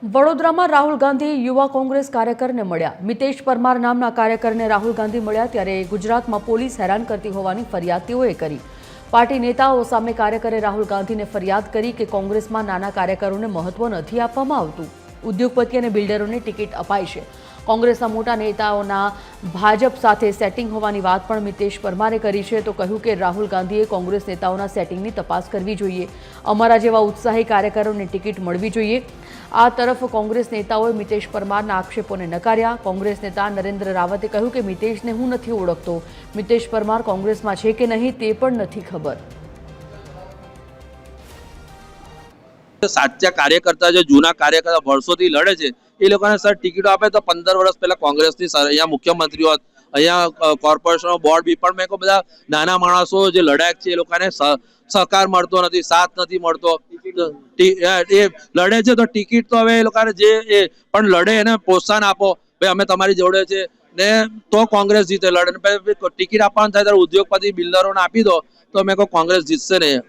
વડોદરામાં રાહુલ ગાંધી યુવા કોંગ્રેસ કાર્યકરને મળ્યા। મિતેશ પરમાર નામના કાર્યકરને રાહુલ ગાંધી મળ્યા ત્યારે ગુજરાતમાં પોલીસ હેરાન કરતી હોવાની ફરિયાદ તેઓએ કરી। પાર્ટી નેતાઓ સામે કાર્યકરે રાહુલ ગાંધીને ફરિયાદ કરી કે કોંગ્રેસમાં નાના કાર્યકરોને મહત્વ નથી આપવામાં આવતું। ઉદ્યોગપતિ અને બિલ્ડરોને ટિકિટ અપાય છે। કોંગ્રેસના મોટા નેતાઓના ભાજપ સાથે સેટિંગ હોવાની વાત પણ મિતેશ પરમારે કરી છે। તો કહ્યું કે રાહુલ ગાંધીએ કોંગ્રેસ નેતાઓના સેટિંગની તપાસ કરવી જોઈએ। અમારા જેવા ઉત્સાહી કાર્યકરોને ટિકિટ મળવી જોઈએ। આ તરફ કોંગ્રેસ નેતાઓએ મિતેશ પરમારના આક્ષેપોને નકાર્યા। કોંગ્રેસ નેતા નરેન્દ્ર રાવતે કહ્યું કે મિતેશને હું નથી ઓળખતો, મિતેશ પરમાર કોંગ્રેસમાં છે કે નહીં તે પણ નથી ખબર। સાચા કાર્યકર્તા જે જૂના કાર્યકર્તા વર્ષોથી લડે છે એ લોકોને સર ટિકિટો આપે તો 15 વર્ષ પહેલા કોંગ્રેસની અહીંયા મુખ્યમંત્રીઓ અહીંયા કોર્પોરેશનો બોર્ડ બી પણ મેં બધા નાના માણસો જે લડાયક છે એ લોકોને સહકાર મળતો નથી, સાથ નથી મળતો। એ લડે છે તો ટિકિટ તો હવે એ લોકોને જે પણ લડે એને પ્રોત્સાહન આપો, ભાઈ અમે તમારી જોડે છે ને તો કોંગ્રેસ જીતે। લડે ટિકિટ આપવાનું થાય ત્યારે ઉદ્યોગપતિ બિલ્ડરોને આપી દો તો મેં કોંગ્રેસ જીતશે નહીં।